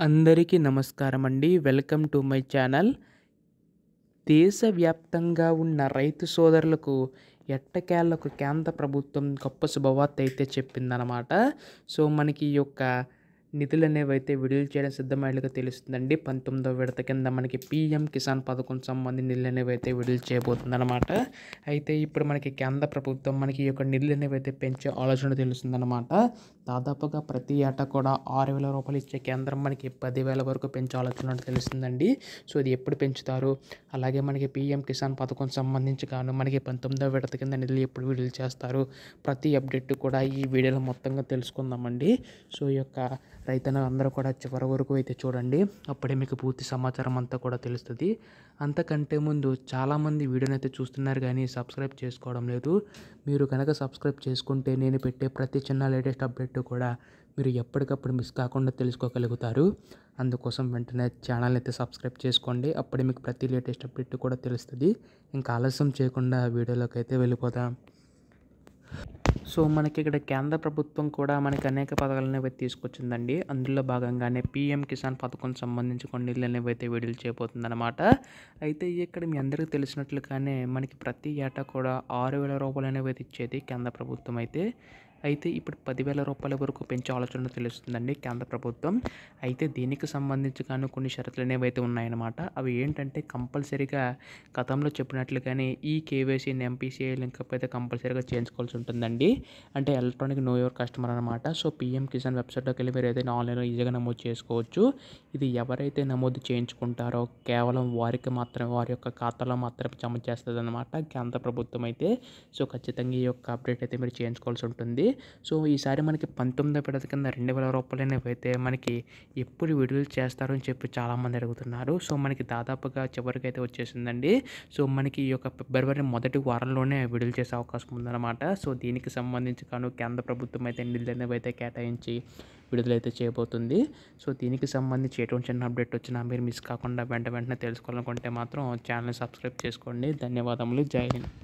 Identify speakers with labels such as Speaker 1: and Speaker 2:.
Speaker 1: అందరికీ నమస్కారం అండి. Welcome to my channel. దేశవ్యాప్తంగా ఉన్న రైతు సోదరులకు ఎట్టకేలకు కేంద్ర ప్రభుత్వం గొప్ప శుభవార్త అయితే చెప్పిందనమాట. సో, మనకి ఈ యొక్క నిధులనేవైతే విడుదల చేయడం సిద్ధమైనట్లుగా తెలుస్తుందండి. 19వ విడత కింద మనకి పీఎం కిసాన్ పథకం సంబంధించిన నిధులనేవైతే విడుదల చేయబోతుందనమాట. అయితే ఇప్పుడు మనకి కేంద్ర ప్రభుత్వం మనకి ఈ యొక్క నిధులనేవైతే పెంచే ఆలోచన తెలుస్తుందనమాట. దాదాపుగా ప్రతి ఏటా కూడా రూ. 6,000 ఇచ్చే కేంద్రం మనకి 10,000 వరకు పెంచే ఆలోచన ఉన్నట్టు తెలుస్తుందండి. సో, ఇది ఎప్పుడు పెంచుతారు? అలాగే మనకి పీఎం కిసాన్ పథకం సంబంధించి గాను మనకి 19వ విడత కింద నిధులు ఎప్పుడు విడుదల చేస్తారు? ప్రతి అప్డేట్ కూడా ఈ వీడియోలో మొత్తంగా తెలుసుకుందామండి. సో, ఈ యొక్క రైతన్నలందరూ కూడా చివరి వరకు అయితే చూడండి. అప్పుడే మీకు పూర్తి సమాచారం అంతా కూడా తెలుస్తుంది. అంతకంటే ముందు చాలామంది వీడియోని అయితే చూస్తున్నారు కానీ సబ్స్క్రైబ్ చేసుకోవడం లేదు. మీరు కనుక సబ్స్క్రైబ్ చేసుకుంటే నేను పెట్టే ప్రతి చిన్న లేటెస్ట్ అప్డేట్ కూడా మీరు ఎప్పటికప్పుడు మిస్ కాకుండా తెలుసుకోగలుగుతారు. అందుకోసం వెంటనే ఛానల్ అయితే సబ్స్క్రైబ్ చేసుకోండి. అప్పుడే మీకు ప్రతి లేటెస్ట్ అప్డేట్ కూడా తెలుస్తుంది. ఇంకా ఆలస్యం చేయకుండా వీడియోలోకి అయితే వెళ్ళిపోదాం. సో, మనకి ఇక్కడ కేంద్ర ప్రభుత్వం కూడా మనకి అనేక పథకాలు అనేవి తీసుకొచ్చిందండి. అందులో భాగంగానే పీఎం కిసాన్ పథకం సంబంధించి కొన్ని నిధులు అనేవి అయితే విడుదల చేయబోతుందన్నమాట. అయితే ఇక్కడ మీ అందరికీ తెలిసినట్లుగానే మనకి ప్రతి ఏటా కూడా రూ. 6,000 అనేవి అయితే ఇచ్చేది కేంద్ర ప్రభుత్వం అయితే. అయితే ఇప్పుడు రూ. 10,000 వరకు పెంచే ఆలోచన తెలుస్తుందండి కేంద్ర ప్రభుత్వం. అయితే దీనికి సంబంధించి కానీ కొన్ని షరతులు అనేవి అయితే ఉన్నాయన్నమాట. అవి ఏంటంటే కంపల్సరీగా గతంలో చెప్పినట్లుగానే ఈ కేవైసీని ఎంపీసీఐ లింకప్ అయితే కంపల్సరీగా చేయించుకోవాల్సి ఉంటుందండి. అంటే ఎలక్ట్రానిక్ నో యువర్ కస్టమర్ అనమాట. సో, పీఎం కిసాన్ వెబ్సైట్లోకి వెళ్ళి మీరు ఏదైనా ఆన్లైన్లో ఈజీగా నమోదు చేసుకోవచ్చు. ఇది ఎవరైతే నమోదు చేయించుకుంటారో కేవలం వారికి మాత్రమే వారి యొక్క ఖాతాలో మాత్రమే జమ చేస్తుంది అనమాట కేంద్ర ప్రభుత్వం అయితే. సో, ఖచ్చితంగా ఈ యొక్క అప్డేట్ అయితే మీరు చేయించుకోవాల్సి ఉంటుంది. సో, ఈసారి మనకి 19వ విడత కింద రూ. 2,000 అనేవి అయితే మనకి ఎప్పుడు విడుదల చేస్తారు అని చెప్పి చాలామంది అడుగుతున్నారు. సో, మనకి దాదాపుగా చివరికి అయితే వచ్చేసిందండి. సో, మనకి ఈ యొక్క ఫిబ్రవరి మొదటి వారంలోనే విడుదల చేసే అవకాశం ఉందన్నమాట. సో, దీనికి సంబంధించి కాను కేంద్ర ప్రభుత్వం అయితే నిధులు అనేవి అయితే కేటాయించి విడుదలైతే చేయబోతుంది. సో, దీనికి సంబంధించి ఎటువంటి చిన్న అప్డేట్ వచ్చినా మీరు మిస్ కాకుండా వెంటనే తెలుసుకోవాలనుకుంటే మాత్రం ఛానల్ని సబ్స్క్రైబ్ చేసుకోండి. ధన్యవాదములు. జై హింద్.